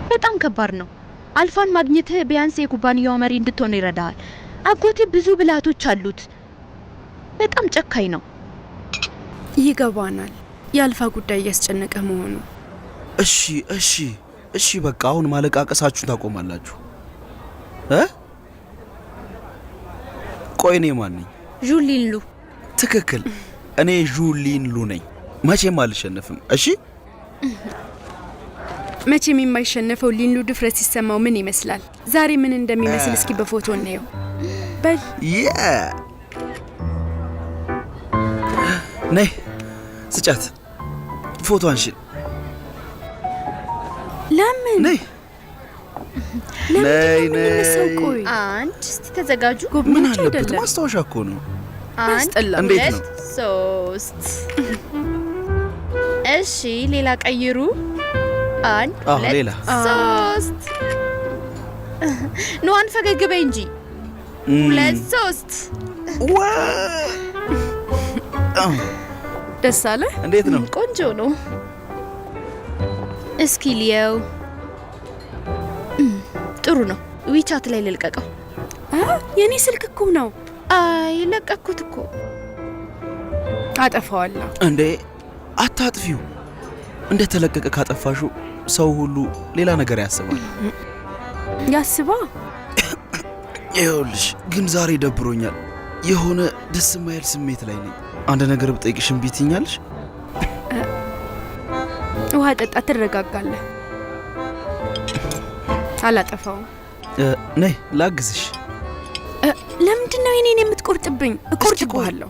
በጣም ከባድ ነው። አልፋን ማግኘትህ ቢያንስ የኩባንያው መሪ እንድትሆን ይረዳሃል። አጎቴ ብዙ ብልሃቶች አሉት። በጣም ጨካኝ ነው። ይገባናል የአልፋ ጉዳይ እያስጨነቀ መሆኑ። እሺ በቃ አሁን ማለቃቀሳችሁን ታቆማላችሁ። ቆይ እኔ ማን ነኝ? ዡሊን ሉ። ትክክል፣ እኔ ዡሊን ሉ ነኝ። መቼም አልሸነፍም። እሺ መቼም የማይሸነፈው ሊንሉ ድፍረት ሲሰማው ምን ይመስላል? ዛሬ ምን እንደሚመስል እስኪ በፎቶ እናየው። በል ነይ ስጫት ፎቶ አንሺን። ለምን ነይ ቆይ አንድ እስቲ ተዘጋጁ። ምን አለበት? ማስታወሻ እኮ ነው። አንድ እንዴት ነው? 3 እሺ ሌላ ቀይሩ። 1 2 3 ኖ ፈገግ በይ እንጂ 2 3 ደስ አለ? እንዴት ነው? ቆንጆ ነው። እስኪ ሊየው። ጥሩ ነው። ዊቻት ላይ ልልቀቀው። የኔ ስልክ እኮ ነው። አይ ለቀኩት እኮ። አጠፋዋለሁ። እንዴ አታጥፊው። እንደ ተለቀቀ ካጠፋሹ ሰው ሁሉ ሌላ ነገር ያስባል። ያስባ። ይኸውልሽ ግን ዛሬ ደብሮኛል። የሆነ ደስ የማይል ስሜት ላይ ነኝ። አንድ ነገር ብጠይቅሽ እምቢ ትይኛለሽ? ውሃ ጠጣ፣ ትረጋጋለህ። አላጠፋውም። ነይ ላግዝሽ። ለምንድን ነው የኔን የምትቆርጥብኝ? እቆርጥብሃለሁ።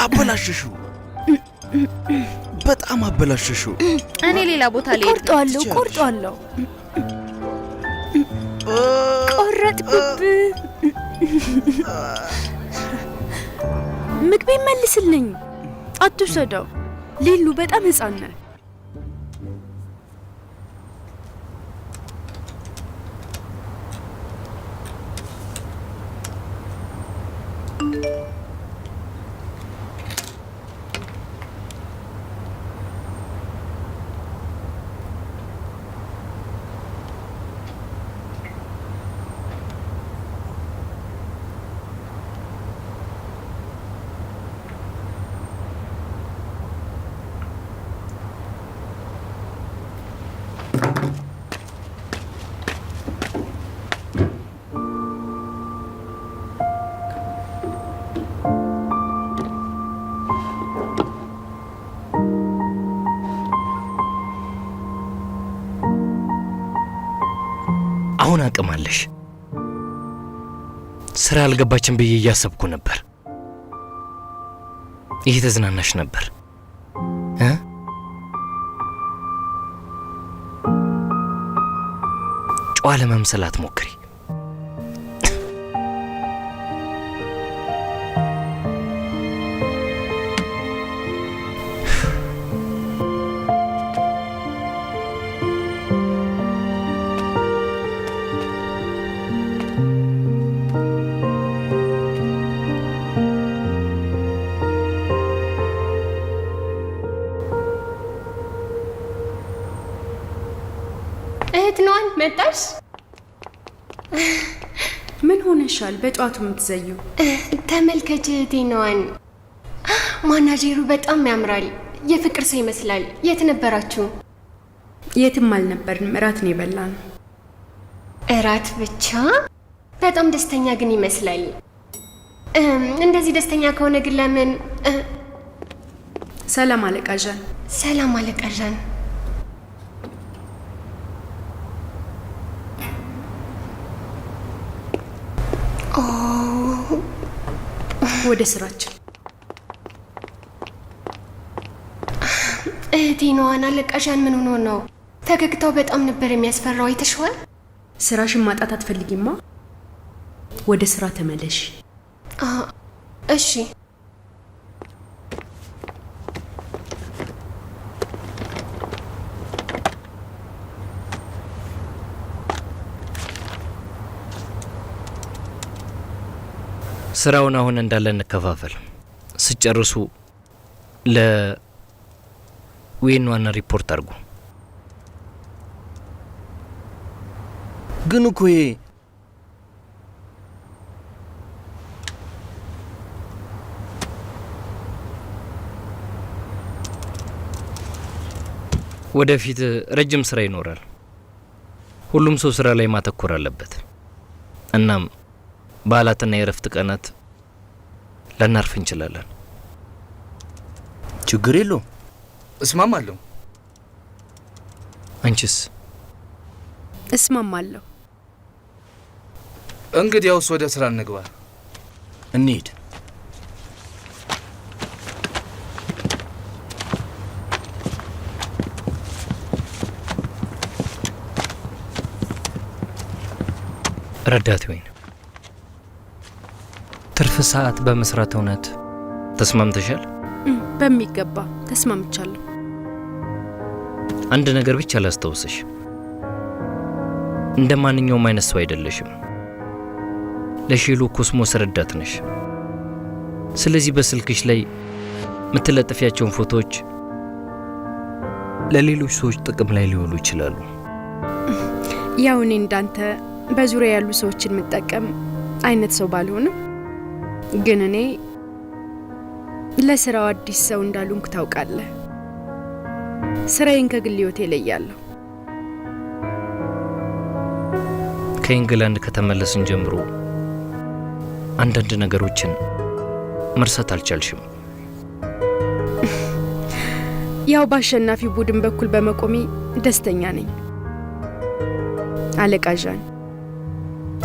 አበላሸሽው፣ በጣም አበላሸሽው። እኔ ሌላ ቦታ ላይ ቆርጠዋለሁ። ቆረጥኩብህ። ምግቤ መልስልኝ። አትውሰደው። ሊሉ በጣም ሕፃን ነህ። አሁን አቅም አለሽ። ስራ አልገባችም ብዬ እያሰብኩ ነበር። እየተዝናናሽ ነበር። ጨዋ ለመምሰል አትሞክሪ። እህትኗን መጣሽ? ምን ሆነሻል? በጧቱ የምትዘዩ? ተመልከች እህቴኗን። ማናጀሩ በጣም ያምራል። የፍቅር ሰው ይመስላል። የት ነበራችሁ? የትም አልነበርንም። እራት ነው የበላነው። እራት ብቻ? በጣም ደስተኛ ግን ይመስላል። እንደዚህ ደስተኛ ከሆነ ግን ለምን? ሰላም አለቃ ዣን። ሰላም አለቃ ዣን። ወደ ስራችን። እህቴኗን አለቃ ዣን ምን ሆኖ ነው? ፈገግታው በጣም ነበር የሚያስፈራው። አይተሽዋል? ስራሽን ማጣት አትፈልጊማ? ወደ ስራ ተመለሽ። እሺ። ስራውን አሁን እንዳለ እንከፋፈል። ስጨርሱ ለዌን ዋና ሪፖርት አድርጉ። ግን እኮ ይሄ ወደፊት ረጅም ስራ ይኖራል። ሁሉም ሰው ስራ ላይ ማተኮር አለበት። እናም በዓላትና የእረፍት ቀናት ላናርፍ እንችላለን። ችግር የለውም፣ እስማማለሁ። አንቺስ? እስማማለሁ። እንግዲያውስ ወደ ስራ እንግባ። እንሂድ። ረዳት ወይን ትርፍ ሰዓት በመስራት እውነት ተስማምተሻል? በሚገባ ተስማምቻለሁ። አንድ ነገር ብቻ ላስታውስሽ፣ እንደ ማንኛውም አይነት ሰው አይደለሽም። ለሼሉ ኮስሞስ ረዳት ነሽ። ስለዚህ በስልክሽ ላይ የምትለጥፊያቸውን ፎቶዎች ለሌሎች ሰዎች ጥቅም ላይ ሊውሉ ይችላሉ። ያው እኔ እንዳንተ በዙሪያ ያሉ ሰዎችን የምጠቀም አይነት ሰው ባልሆንም ግን እኔ ለስራው አዲስ ሰው እንዳልሆንኩ ታውቃለህ። ስራዬን ከግል ህይወቴ እለያለሁ። ከኢንግላንድ ከተመለስን ጀምሮ አንዳንድ ነገሮችን መርሳት አልቻልሽም። ያው በአሸናፊው ቡድን በኩል በመቆሜ ደስተኛ ነኝ። አለቃ ዣን፣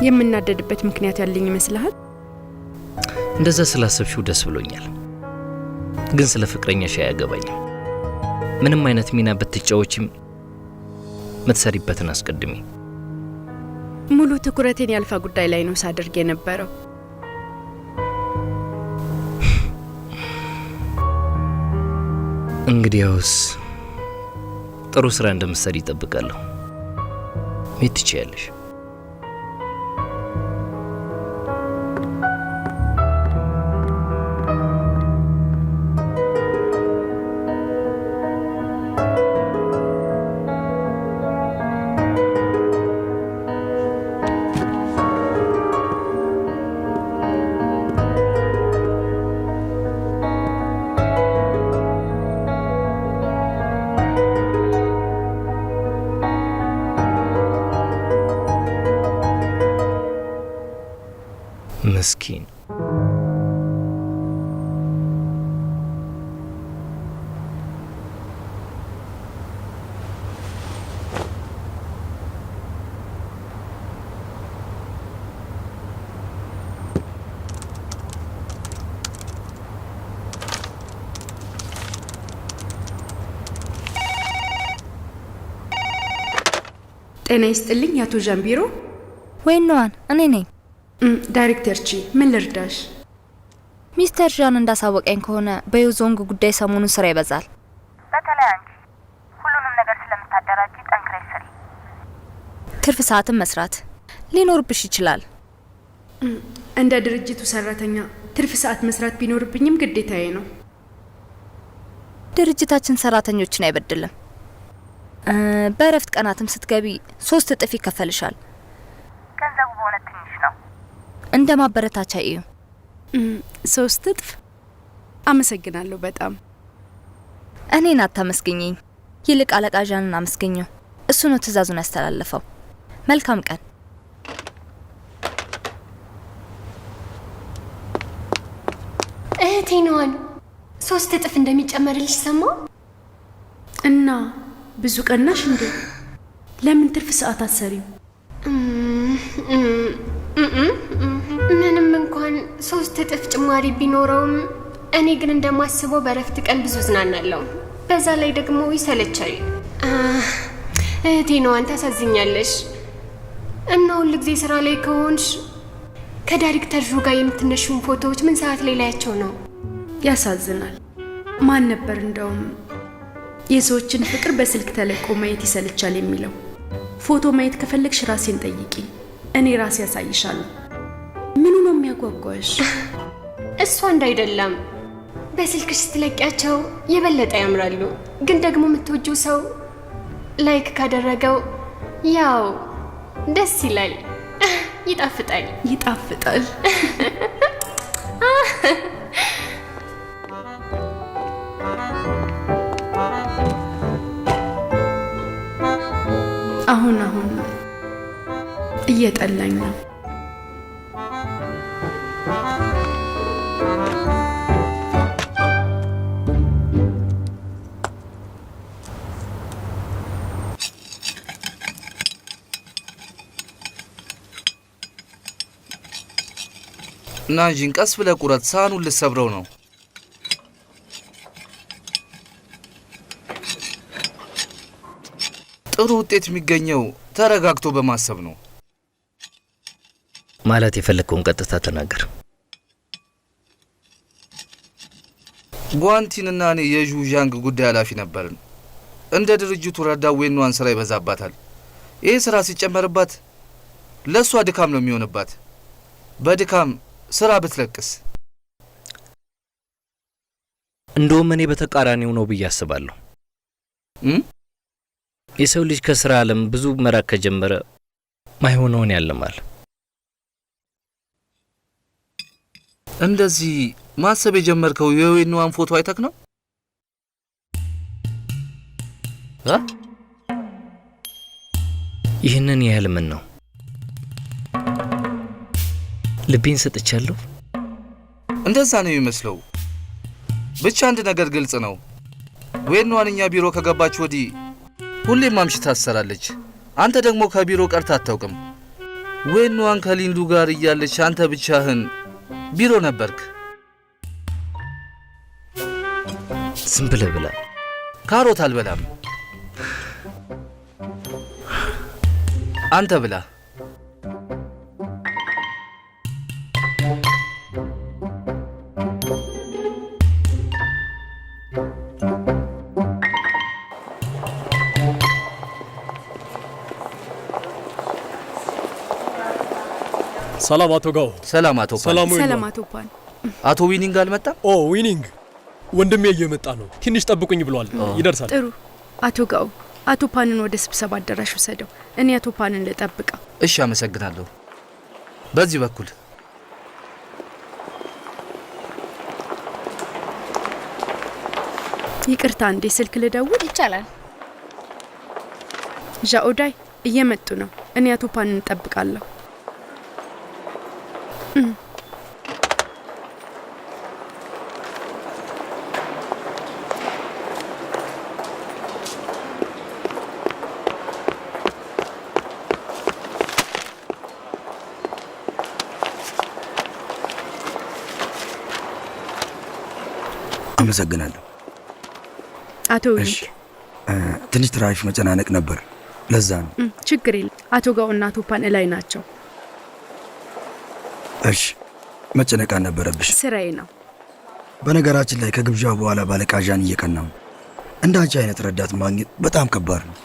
የምናደድበት ምክንያት ያለኝ ይመስልሃል? እንደዛ ስላሰብሽው ደስ ብሎኛል። ግን ስለ ፍቅረኛሽ አያገባኝም። ምንም አይነት ሚና ብትጫወቺም ምትሰሪበትን አስቀድሚ። ሙሉ ትኩረቴን ያልፋ ጉዳይ ላይ ነው ሳደርግ የነበረው። እንግዲያውስ ጥሩ ስራ እንደምትሰሪ ይጠብቃለሁ። ሜት ትችያለሽ። ምስኪን ጤና ይስጥልኝ አቶ ዣን ቢሮ። ወይኗን እኔ ነኝ። ዳይሬክተር ቺ ምን ልርዳሽ? ሚስተር ዣን እንዳሳወቀኝ ከሆነ በዩዞንግ ጉዳይ ሰሞኑን ስራ ይበዛል። በተለይ አንቺ ሁሉንም ነገር ስለምታደራጂ ጠንክረሽ ስሪ። ትርፍ ሰዓትን መስራት ሊኖርብሽ ይችላል። እንደ ድርጅቱ ሰራተኛ ትርፍ ሰዓት መስራት ቢኖርብኝም ግዴታዬ ነው። ድርጅታችን ሰራተኞችን አይበድልም። በእረፍት ቀናትም ስትገቢ 3 እጥፍ ይከፈልሻል። ገንዘቡ በእውነት ትንሽ ነው። እንደ ማበረታቻ እዩ። 3 እጥፍ? አመሰግናለሁ በጣም። እኔን አታመስግኝኝ፣ ይልቅ አለቃ ዣንን አመስግኘው። እሱ ነው ትእዛዙን ያስተላለፈው። መልካም ቀን። እህቴ ነዋን 3 እጥፍ እንደሚጨመርልሽ ሰማው እና ብዙ ቀናሽ እንዴ? ለምን ትርፍ ሰዓት አሰሪው? ምንም እንኳን 3 እጥፍ ጭማሪ ቢኖረውም እኔ ግን እንደማስበው በረፍት ቀን ብዙ ዝናናለሁ። በዛ ላይ ደግሞ ይሰለቻል። እህቴ ነዋን ታሳዝኛለሽ። እና ሁሉ ጊዜ ስራ ላይ ከሆንሽ ከዳይሬክተር ዡ ጋር የምትነሹን ፎቶዎች ምን ሰዓት ላይ ላያቸው ነው? ያሳዝናል። ማን ነበር እንደውም የሰዎችን ፍቅር በስልክ ተለቆ ማየት ይሰለቻል የሚለው? ፎቶ ማየት ከፈለግሽ ራሴን ጠይቂ፣ እኔ ራሴ ያሳይሻለሁ። ምኑ ነው የሚያጓጓሽ? እሷ እንዳይደለም በስልክሽ ስትለቂያቸው የበለጠ ያምራሉ። ግን ደግሞ የምትወጂው ሰው ላይክ ካደረገው ያው ደስ ይላል። ይጣፍጣል። ይጣፍጣል። አሁን እየጠላኝ ነው። ናንጂን ቀስ ብለህ ቁረጥ፣ ሳህኑን ልሰብረው ነው። ጥሩ ውጤት የሚገኘው ተረጋግቶ በማሰብ ነው። ማለት የፈለግከውን ቀጥታ ተናገር። ጓንቲንና እኔ የዡ ዣንግ ጉዳይ ኃላፊ ነበርን። እንደ ድርጅቱ ረዳት ዌንዋን ስራ ይበዛባታል። ይህ ስራ ሲጨመርባት ለእሷ ድካም ነው የሚሆንባት። በድካም ስራ ብትለቅስ። እንደውም እኔ በተቃራኒው ነው ብዬ አስባለሁ። የሰው ልጅ ከስራ ዓለም ብዙ መራቅ ከጀመረ ማይሆነውን ያለማል። እንደዚህ ማሰብ የጀመርከው የዌንዋን ፎቶ አይተክ ነው? ይህንን ያህል ምን ነው? ልቤን ሰጥቻለሁ። እንደዛ ነው የሚመስለው። ብቻ አንድ ነገር ግልጽ ነው። ዌንዋን እኛ ቢሮ ከገባች ወዲህ ሁሌም ማምሽታ ታሰራለች። አንተ ደግሞ ከቢሮ ቀርታ አታውቅም። ዌንዋን ከሊንዱ ጋር እያለች አንተ ብቻህን ቢሮ ነበርክ። ዝም ብለህ ብላ። ካሮት አልበላም። አንተ ብላ። ሰላም አቶ ጋው። ሰላም አቶ ፓን። ሰላም አቶ ፓን። አቶ ዊኒንግ አልመጣም? ኦ ዊኒንግ ወንድሜ እየመጣ ነው። ትንሽ ጠብቁኝ ብሏል። ይደርሳል። ጥሩ አቶ ጋው፣ አቶ ፓንን ወደ ስብሰባ አዳራሽ ወሰደው። እኔ አቶ ፓንን ልጠብቀው። እሺ፣ አመሰግናለሁ። በዚህ በኩል ይቅርታ፣ እንዴ ስልክ ልደውል? ይቻላል። ዣኦዳይ እየመጡ ነው። እኔ አቶ ፓንን እንጠብቃለሁ። አመሰግናለሁ። አቶ ዊንግ፣ ትንሽ ትራፊክ መጨናነቅ ነበር፣ ለዛ ነው። ችግር የለም። አቶ ጋውና አቶ ፓን ላይ ናቸው። እሺ፣ መጨነቅ አልነበረብሽ። ስራዬ ነው። በነገራችን ላይ ከግብዣው በኋላ ባለቃዣን እየቀናው እንደ አንቺ አይነት ረዳት ማግኘት በጣም ከባድ ነው።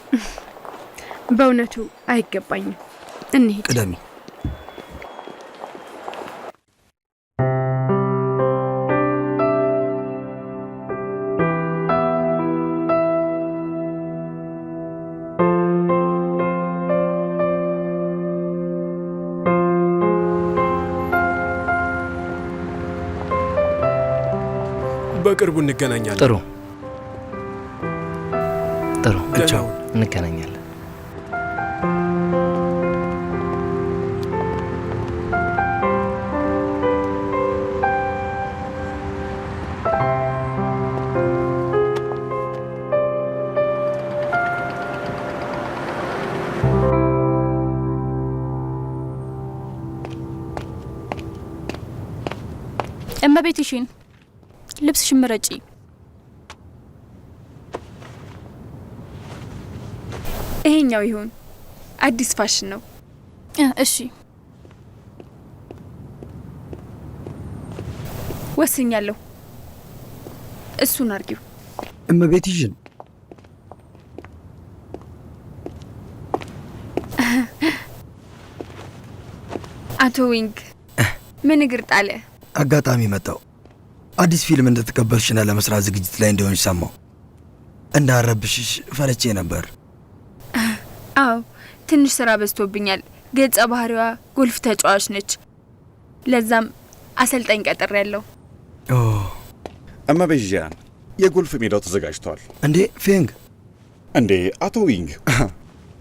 በእውነቱ አይገባኝም። እንሂድ። ቅደሚ። በቅርቡ እንገናኛለን። ጥሩ ጥሩ፣ ቻው፣ እንገናኛለን። እመቤትሽን ልብስሽን ምረጪ። ይሄኛው ይሁን፣ አዲስ ፋሽን ነው። እሺ ወስኛለሁ። እሱን አርጊው። እመቤትሽን አቶ ዊንግ ምን እግር ጣለ? አጋጣሚ መጣው። አዲስ ፊልም እንደተቀበልሽና ለመስራት ዝግጅት ላይ እንደሆንሽ ሰማው። እንዳረብሽሽ ፈለቼ ነበር። አዎ፣ ትንሽ ስራ በዝቶብኛል። ገጸ ባህሪዋ ጎልፍ ተጫዋች ነች። ለዛም አሰልጣኝ ቀጥሬያለሁ። ኦ እመቤት ዣን የጎልፍ ሜዳው ተዘጋጅቷል። እንዴ ፌንግ እንዴ አቶ ዊንግ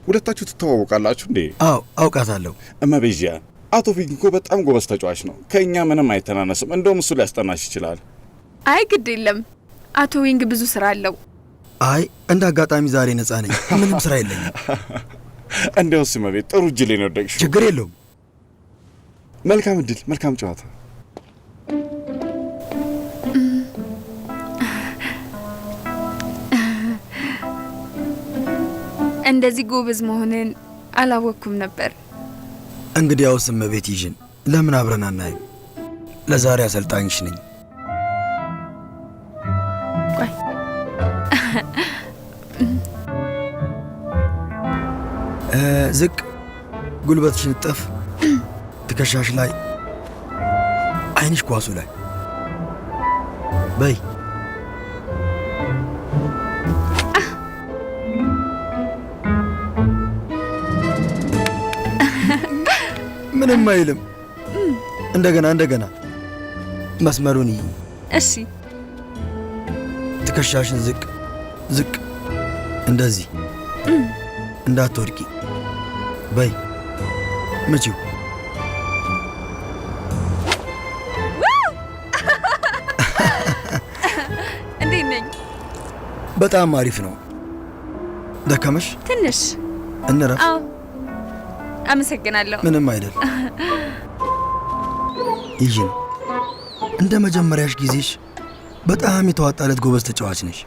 ሁለታችሁ ትተዋወቃላችሁ እንዴ? አዎ አውቃታለሁ። እመቤት ዣን አቶ ዊንግ እኮ በጣም ጎበዝ ተጫዋች ነው። ከእኛ ምንም አይተናነስም። እንደውም እሱ ሊያስጠናሽ ይችላል። አይ ግድ የለም አቶ ዊንግ ብዙ ስራ አለው። አይ እንደ አጋጣሚ ዛሬ ነፃ ነኝ። ምንም ስራ የለኝም። እንዴውስ እመቤት ጥሩ እጅ ላይ ነው ወደቅሽው። ችግር የለውም። መልካም እድል፣ መልካም ጨዋታ። እንደዚህ ጎበዝ መሆንን አላወቅኩም ነበር። እንግዲያውስ እመቤት ይዥን ለምን አብረን አናይም? ለዛሬ አሰልጣኝሽ ነኝ። ቆይ ዝቅ፣ ጉልበትሽን ጠፍ፣ ትከሻሽ ላይ፣ አይንሽ ኳሱ ላይ በይ። ምንም አይልም። እንደገና መስመሩን ይይ። እሺ። ትከሻሽን ዝቅ፣ እንደዚህ እንዳትወድቂ በይ። ምቺው። እንዴት ነኝ? በጣም አሪፍ ነው። ደከመሽ? ትንሽ እንረፍ። አዎ አመሰግናለሁ። ምንም አይደል። ይዥን እንደ መጀመሪያሽ ጊዜሽ በጣም የተዋጣለት ጎበዝ ተጫዋች ነሽ።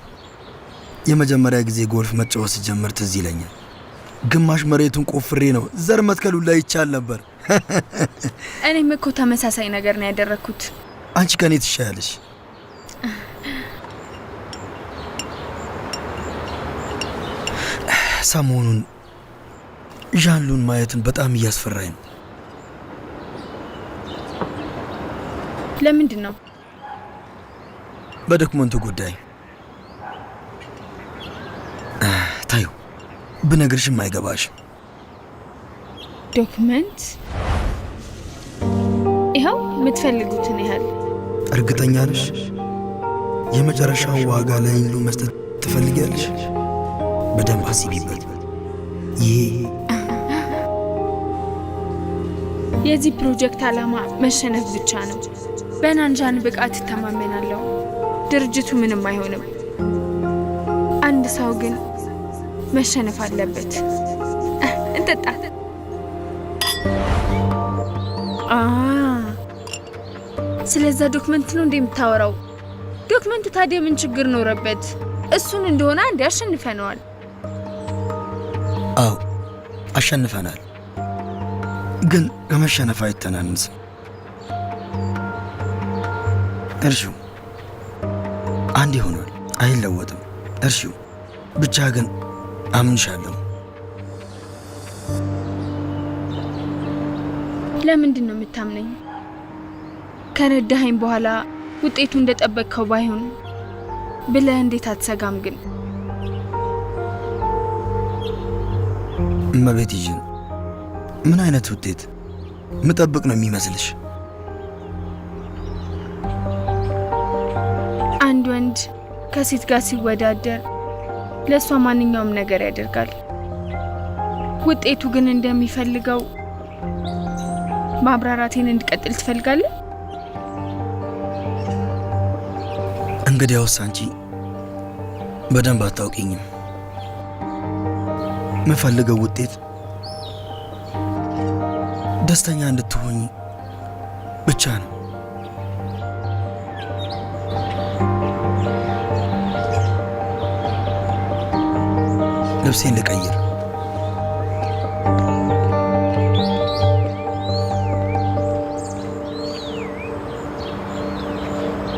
የመጀመሪያ ጊዜ ጎልፍ መጫወት ሲጀምር ትዝ ይለኛል። ግማሽ መሬቱን ቆፍሬ ነው ዘር መትከሉ ላይ ይቻል ነበር። እኔም እኮ ተመሳሳይ ነገር ነው ያደረኩት። አንቺ ከኔ ትሻያለሽ። ሰሞኑን ዣንሉን ማየትን በጣም እያስፈራኝ ነው። ለምንድን ነው? በዶክመንቱ ጉዳይ ታዩ። ብነግርሽም አይገባሽም። ዶክመንት? ይኸው የምትፈልጉትን ያህል። እርግጠኛ ነሽ? የመጨረሻው ዋጋ ለይሉ መስጠት ትፈልጊያለሽ? በደንብ አስቢበት። ይሄ የዚህ ፕሮጀክት ዓላማ መሸነፍ ብቻ ነው። በናንጃን ብቃት እተማመናለሁ። ድርጅቱ ምንም አይሆንም። አንድ ሰው ግን መሸነፍ አለበት። እንጠጣ። ስለዛ ዶክመንት ነው እንደምታወራው? ዶክመንቱ ታዲያ ምን ችግር ኖረበት? እሱን እንደሆነ አንድ ያሸንፈነዋል። አዎ አሸንፈናል፣ ግን ከመሸነፍ አይተናንስም። እርሺው አንድ ይሆናል፣ አይለወጥም። እርሺው ብቻ ግን አምንሻለሁ። ለምንድን ነው የምታምነኝ? ከነዳኸኝ በኋላ ውጤቱ እንደጠበቅከው ባይሆን ብለህ እንዴት አትሰጋም? ግን እመቤት ይዥን ምን አይነት ውጤት ምጠብቅ ነው የሚመስልሽ? አንድ ወንድ ከሴት ጋር ሲወዳደር ለእሷ ማንኛውም ነገር ያደርጋል። ውጤቱ ግን እንደሚፈልገው ማብራራቴን እንድቀጥል ትፈልጋለህ? እንግዲያውስ አንቺ በደንብ አታውቂኝም። የምፈልገው ውጤት ደስተኛ እንድትሆኝ ብቻ ነው። ልብሴን ልቀይር።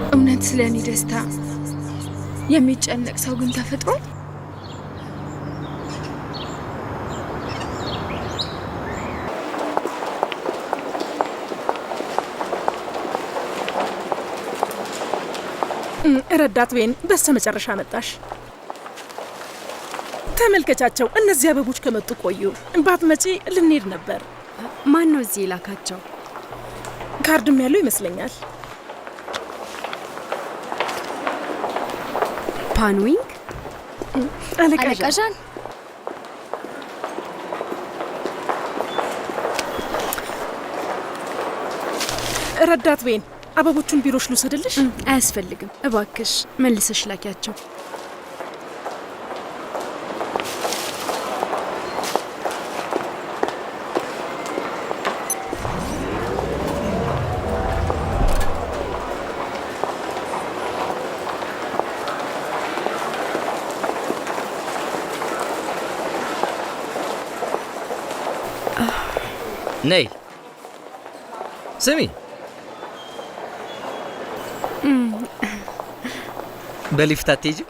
እውነት ስለ እኔ ደስታ የሚጨነቅ ሰው ግን ተፈጥሯል? ረዳት ቤን በስተ መጨረሻ መጣሽ። ተመልከቻቸው። እነዚህ አበቦች ከመጡ ቆዩ። ባትመጪ ልንሄድ ነበር። ማን ነው እዚህ ላካቸው? ካርድም ያለው ይመስለኛል። ፓንዊንግ አለቃዣን ረዳት ቤን አበቦቹን ቢሮሽ ልውሰድልሽ? አያስፈልግም እባክሽ፣ መልሰሽ ላኪያቸው። ነይ ስሚ፣ በሊፍት አትሄጂም?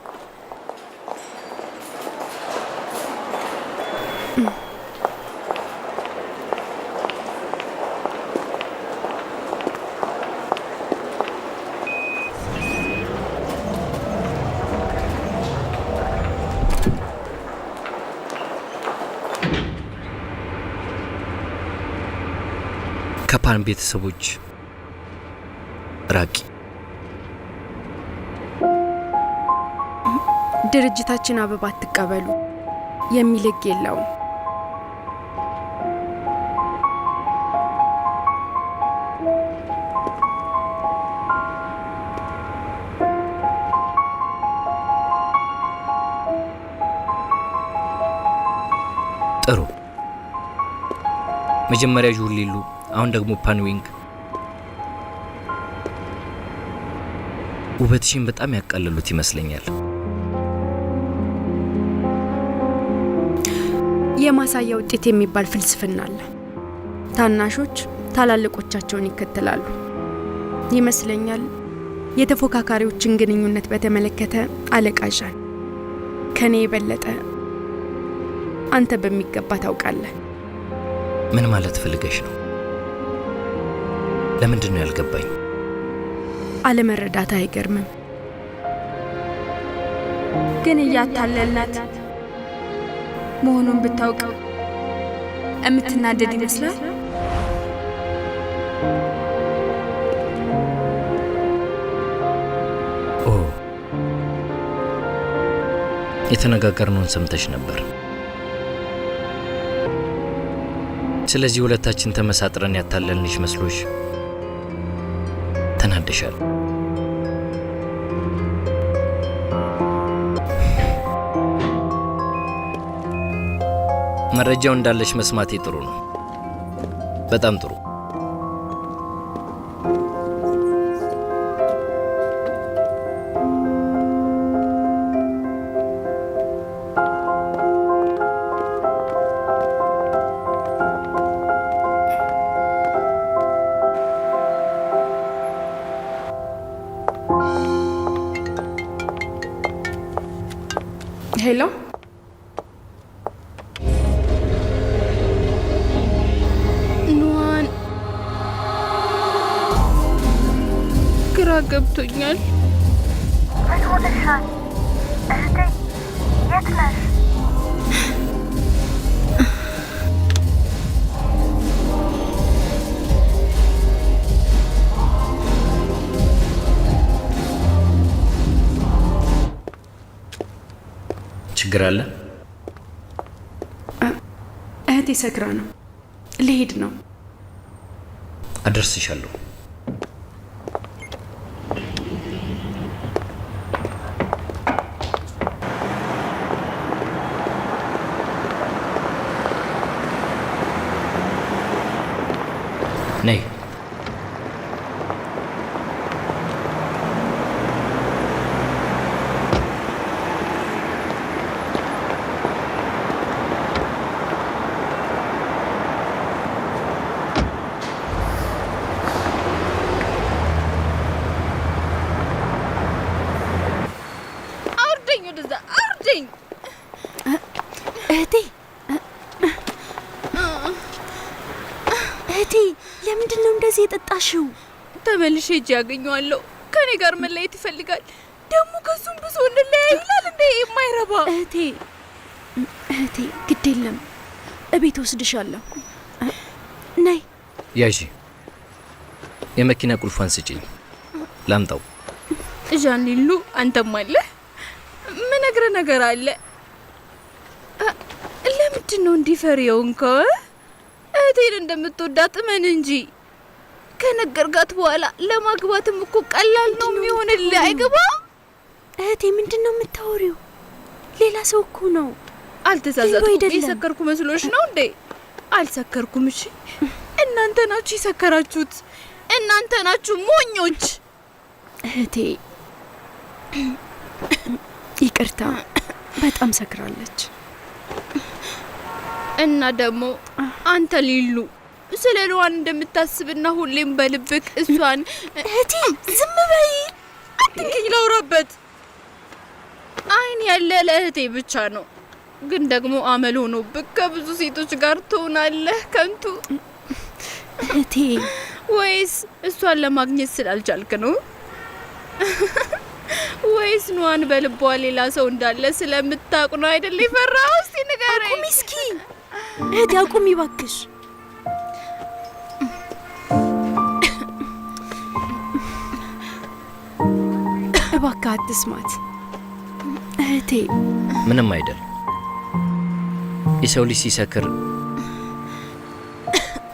ከፓን ቤተሰቦች ራቂ። ድርጅታችን አበባ አትቀበሉ የሚል ሕግ የለውም። ጥሩ። መጀመሪያ ጁሊሉ፣ አሁን ደግሞ ፓንዊንግ። ውበትሽን በጣም ያቃለሉት ይመስለኛል። የማሳያ ውጤት የሚባል ፍልስፍና አለ። ታናሾች ታላላቆቻቸውን ይከተላሉ ይመስለኛል። የተፎካካሪዎችን ግንኙነት በተመለከተ አለቃዣን ከኔ የበለጠ አንተ በሚገባ ታውቃለህ። ምን ማለት ፈልገሽ ነው? ለምንድን ነው ያልገባኝ? አለመረዳት አይገርምም። ግን እያታለላት መሆኑን ብታውቅ እምትናደድ ይመስላል። ኦ፣ የተነጋገርነውን ሰምተሽ ነበር። ስለዚህ ሁለታችን ተመሳጥረን ያታለልንሽ መስሎሽ ተናደሻል። መረጃው እንዳለሽ መስማቴ ጥሩ ነው። በጣም ጥሩ። ሄሎ፣ ኑሃን፣ ግራ ገብቶኛል። ምን ሆነሻል እህቴ? የት ነሽ? ችግር አለ? እህቴ ሰክራ ነው። ልሄድ ነው። አደርስሻለሁ። ነይ። እህቴ ለምንድን ነው እንደዚህ የጠጣሽው? ተመልሼ እጅ ያገኘዋለሁ። ከኔ ጋር መለየት ይፈልጋል። ደግሞ ከሱም ብዙ እንለያይ ይላል እንዴ የማይረባ። እህቴ እህቴ ግድ የለም እቤት ወስድሻለሁ። ነይ ያዢ። የመኪና ቁልፏን ስጪኝ ላምጣው። ዣኒሉ አንተም አለ ምን ነገር አለ? ለምንድን ነው እንዲፈሪውንከው? እህቴን እንደምትወዳት ምን እንጂ ከነገርጋት በኋላ ለማግባትም እኮ ቀላል ነው የሚሆንልህ። አይገባም? እህቴ ምንድን ነው የምታወሪው? ሌላ ሰው እኮ ነው። አልተሳሳትኩም። የሰከርኩ መስሎሽ ነው እንዴ? አልሰከርኩም። እሺ እናንተ ናችሁ የሰከራችሁት። እናንተ ናችሁ ሞኞች። እህቴ ይቅርታ፣ በጣም ሰክራለች። እና ደግሞ አንተ ሊሉ ስለ ሉዋን እንደምታስብና ሁሌም በልብክ እሷን እህቴ ዝም በይ፣ አትንኪኝ፣ ላውራበት። አይን ያለ ለእህቴ ብቻ ነው፣ ግን ደግሞ አመል ሆኖብክ ከብዙ ሴቶች ጋር ትሆናለህ። ከንቱ እህቴ። ወይስ እሷን ለማግኘት ስላልቻልክ ነው? ወይስ ኑዋን በልቧ ሌላ ሰው እንዳለ ስለምታውቅ ነው አይደል ይፈራው? እስቲ ንገረኝ። አቁሚ እስኪ እህቴ፣ አቁሚ እባክሽ። እባክህ አትስማት እህቴ። ምንም አይደል። የሰው ልጅ ሲሰክር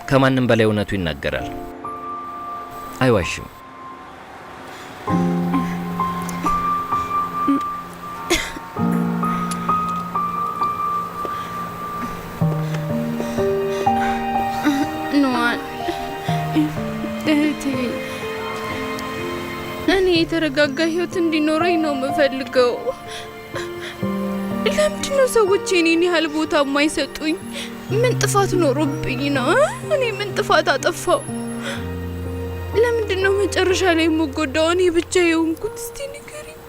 ከማንም በላይ እውነቱ ይናገራል፣ አይዋሽም። ኑዋን እህቴ፣ እኔ የተረጋጋ ህይወት እንዲኖረኝ ነው የምፈልገው። ለምንድን ነው ሰዎች የኔን ያህል ቦታ የማይሰጡኝ? ምን ጥፋት ኖሮብኝ ነው? እኔ ምን ጥፋት አጠፋው? ለምንድን ነው መጨረሻ ላይ የምጎዳው እኔ ብቻ የሆንኩት? እስቲ ንገሪኝ።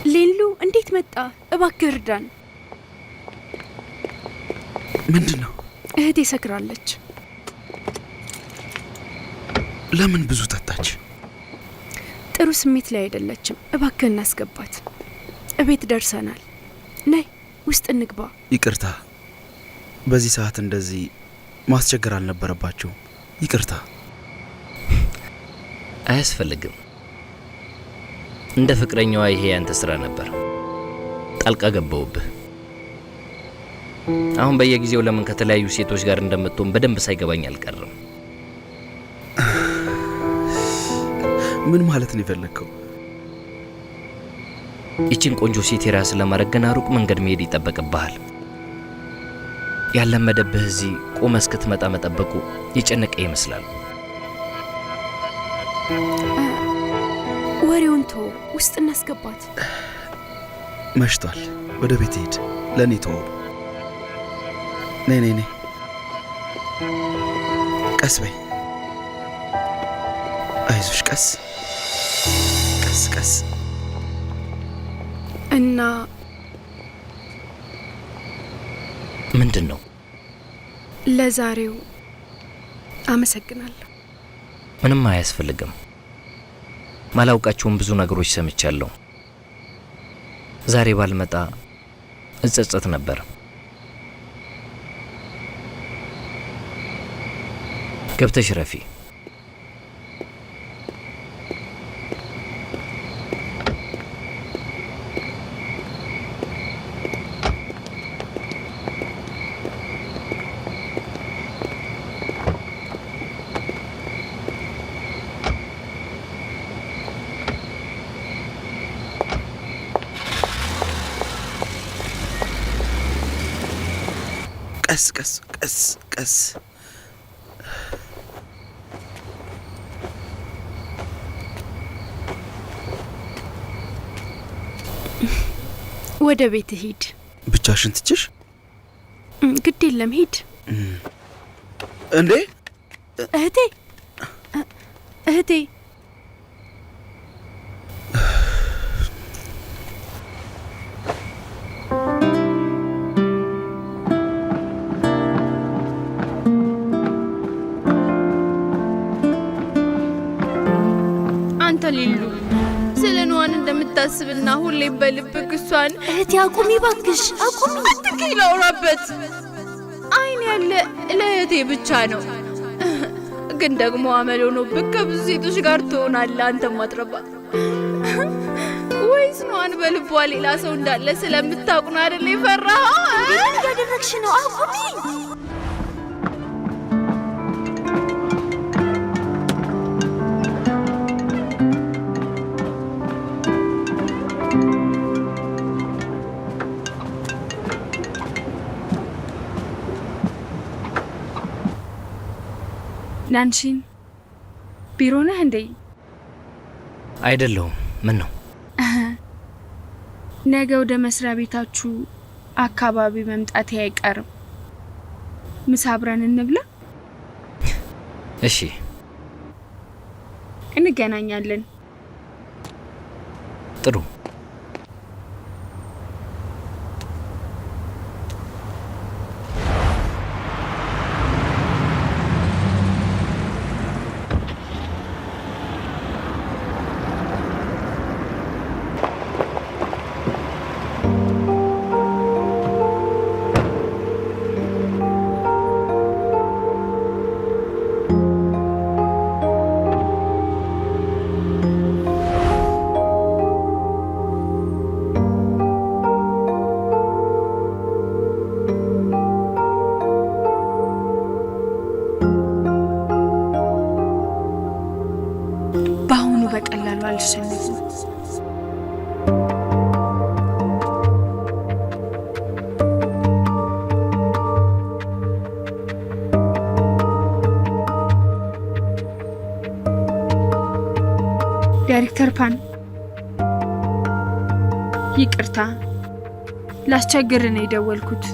ሌሉ እንዴት መጣ? እባክህ እርዳን። ምንድን ነው? እህቴ ሰክራለች። ለምን ብዙ ጠጣች? ጥሩ ስሜት ላይ አይደለችም። እባክህ እናስገባት። እቤት ደርሰናል። ነይ ውስጥ እንግባ። ይቅርታ፣ በዚህ ሰዓት እንደዚህ ማስቸገር አልነበረባችሁም። ይቅርታ። አያስፈልግም። እንደ ፍቅረኛዋ ይሄ ያንተ ስራ ነበር። ጣልቃ ገባውብህ። አሁን በየጊዜው ለምን ከተለያዩ ሴቶች ጋር እንደምትሆን በደንብ ሳይገባኝ አልቀርም። ምን ማለት ነው የፈለግከው? ይችን ቆንጆ ሴት የራስ ለማድረግ ገና ሩቅ መንገድ መሄድ ይጠበቅብሃል። ያለመደብህ እዚህ ቆመህ እስክትመጣ መጠበቁ የጨነቀ ይመስላል። ወሬውን ተወው፣ ውስጥ እናስገባት። መሽቷል። ወደ ቤት ሄድ። ለእኔ ተወው። ነይ ነይ ነይ። ቀስ በይ። አይዞሽ። ቀስ ቀስ ቀስ። እና ምንድን ነው? ለዛሬው አመሰግናለሁ። ምንም አያስፈልግም። ማላውቃቸውን ብዙ ነገሮች ሰምቻለሁ። ዛሬ ባልመጣ እጸጸት ነበር። ገብተሽ ረፊ። ቀስ ቀስ ቀስ ቀስ። ወደ ቤት ሂድ። ብቻሽን ትችሽ? ግድ የለም ሂድ። እንዴ እህቴ አንተ ሊሉ ስለ ኑዋን እንደምታስብና ሁሌ በልብክ እሷን እህቴ አቁሚ ባክሽ አቁሚ። አትከይ ላውራበት። አይን ያለ ለእህቴ ብቻ ነው። ግን ደግሞ አመል ሆኖብክ ከብዙ ሴቶች ጋር ትሆናለህ። አንተ ማጥረባ ወይስ ኑዋን በልቧ ሌላ ሰው እንዳለ ስለምታውቅ ነው አይደል የፈራኸው? ምን ያደረግሽ ነው? አቁሚ። ናንሺን ቢሮ ነህ እንዴ? አይደለሁም። ምን ነው? ነገ ወደ መስሪያ ቤታችሁ አካባቢ መምጣቴ አይቀርም። ምሳ አብረን እንብላ? እሺ፣ እንገናኛለን። ጥሩ። በቀላሉ አልሸነፍም። ዳይሬክተር ፓን ይቅርታ፣ ላስቸግር ነው የደወልኩት።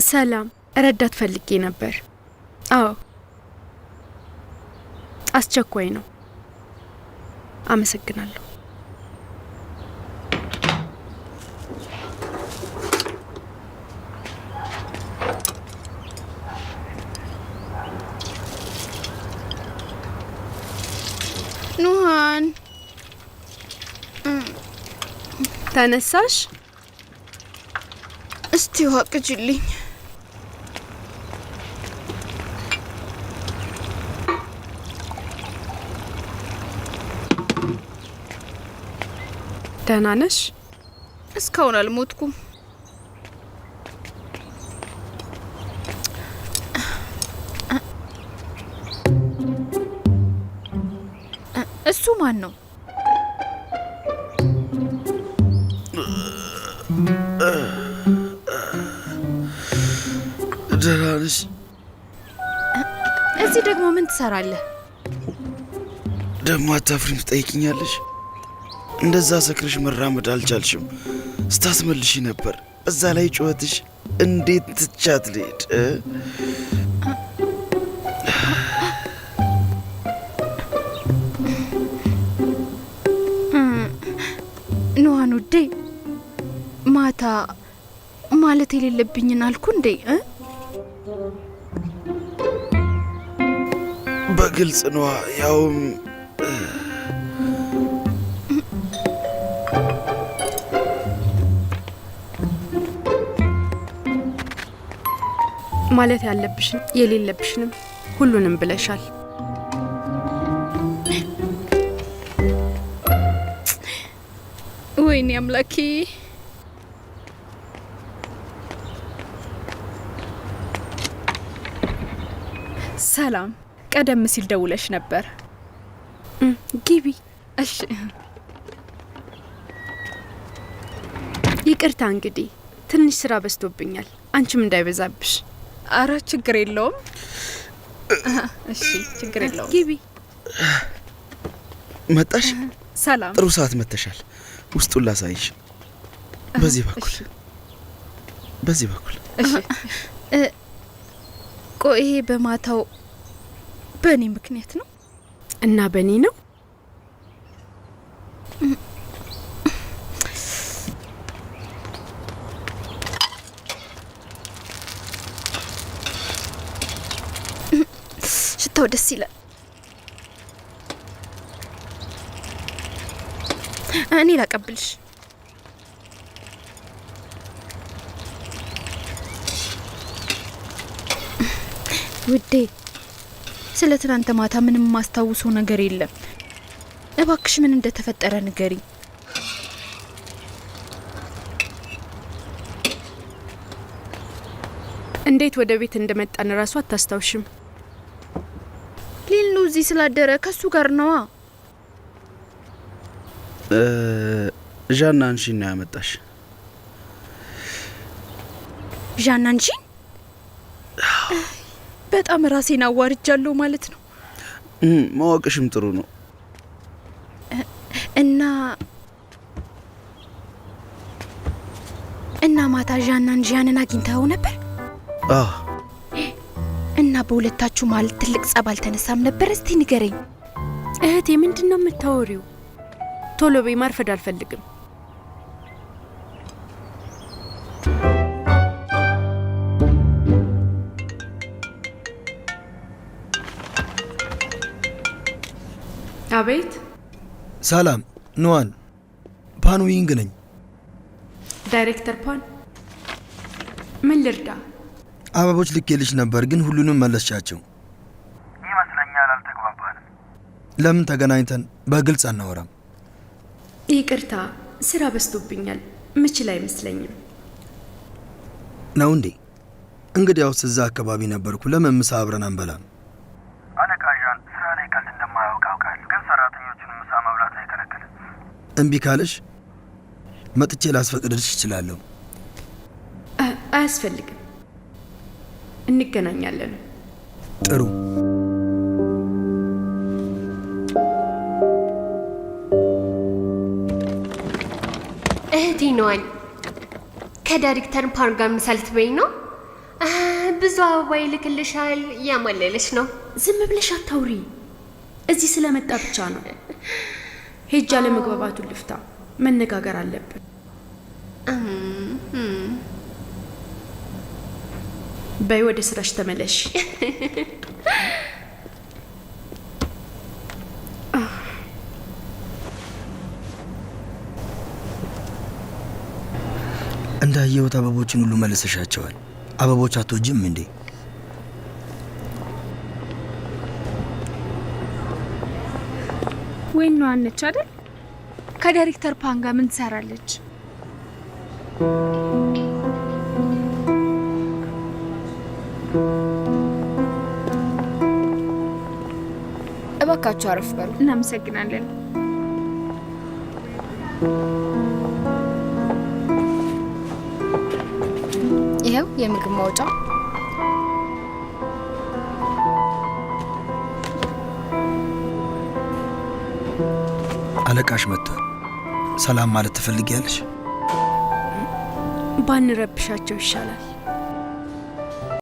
ሰላም፣ ረዳት ፈልጌ ነበር። አዎ፣ አስቸኳይ ነው። አመሰግናለሁ። ኑሃን ተነሳሽ? እስቲ ዋቅጅልኝ። ደህና ነሽ? እስካሁን አልሞትኩም። እሱ ማን ነው? ደህና ነሽ? እዚህ ደግሞ ምን ትሰራለህ? ደግሞ አታፍሪም ትጠይቅኛለሽ? እንደዛ ሰክርሽ መራመድ አልቻልሽም። ስታስመልሽ ነበር። እዛ ላይ ጩኸትሽ እንዴት ትቻት ልሄድ? ኑሃን ውዴ፣ ማታ ማለት የሌለብኝን አልኩ እንዴ? በግልጽ ነዋ። ያውም ማለት ያለብሽን የሌለብሽንም ሁሉንም ብለሻል። ወይኔ አምላኬ። ሰላም፣ ቀደም ሲል ደውለሽ ነበር። ግቢ። እሺ ይቅርታ እንግዲህ ትንሽ ስራ በዝቶብኛል። አንቺም እንዳይበዛብሽ። አረ ችግር የለውም። እሺ ችግር የለውም። ግቢ። መጣሽ? ሰላም። ጥሩ ሰዓት መተሻል። ውስጡን ላሳይሽ። በዚህ በኩል በዚህ በኩል። እሺ ቆይ ይሄ በማታው በእኔ ምክንያት ነው እና በእኔ ነው? ሽታው ደስ ይላል። እኔ ላቀብልሽ። ውዴ ስለ ትናንት ማታ ምንም ማስታውሰው ነገር የለም። እባክሽ ምን እንደተፈጠረ ንገሪ። እንዴት ወደ ቤት እንደመጣን ራሱ አታስታውሽም? ሊሉ እዚህ ስላደረ ከሱ ጋር ነዋ። ዣና አንቺን ነው ያመጣሽ? ዣና አንቺን? በጣም ራሴን አዋርጃለሁ ማለት ነው። ማወቅሽም ጥሩ ነው። እና ማታ ዣና አንጂያንን አግኝተኸው ነበር? እና በሁለታችሁ ማለት ትልቅ ጸብ አልተነሳም ነበር? እስቲ ንገረኝ። እህቴ ምንድን ነው የምታወሪው? ቶሎ በይ፣ ማርፈድ አልፈልግም። አቤት። ሰላም ኑዋን፣ ፓን ዊንግ ነኝ። ዳይሬክተር ፓን፣ ምን ልርዳ? አበቦች ልኬልሽ ነበር ግን ሁሉንም መለስሻቸው ይመስለኛል። አልተግባባንም። ለምን ተገናኝተን በግልጽ አናወራም? ይቅርታ፣ ስራ በዝቶብኛል። ምችል አይመስለኝም። ነው እንዴ? እንግዲያውስ እዛ አካባቢ ነበርኩ። ለምን ምሳ አብረን አንበላም? አለቃ ዣን ስራ ላይ ቀልድ እንደማያውቅ አውቃለሁ፣ ግን ሰራተኞቹን ምሳ መብላት አይከለክልም። እምቢ ካለሽ መጥቼ ላስፈቅድልሽ እችላለሁ። አያስፈልግም፣ እንገናኛለን። ጥሩ። እህቴ ነዋኝ ከዳይሬክተር ፓን ጋር ምሳ ልትበይ ነው? ብዙ አበባ ይልክልሻል፣ እያማለለሽ ነው። ዝም ብለሽ አታውሪ። እዚህ ስለመጣ ብቻ ነው። ሄጃ ለመግባባቱን ልፍታ። መነጋገር አለብን። በይ ወደ ስራሽ ተመለሽ። እንዳየሁት አበቦችን ሁሉ መልሰሻቸዋል። አበቦች አትወጂም እንዴ? ወይን ነው አነች አይደል? ከዳይሬክተር ፓን ጋር ምን ትሰራለች? እባካችሁ አረፍ በሉ። እናመሰግናለን። ይኸው የምግብ ማውጫ። አለቃሽ መጥቷል። ሰላም ማለት ትፈልጊያለሽ? ባንረብሻቸው ይሻላል።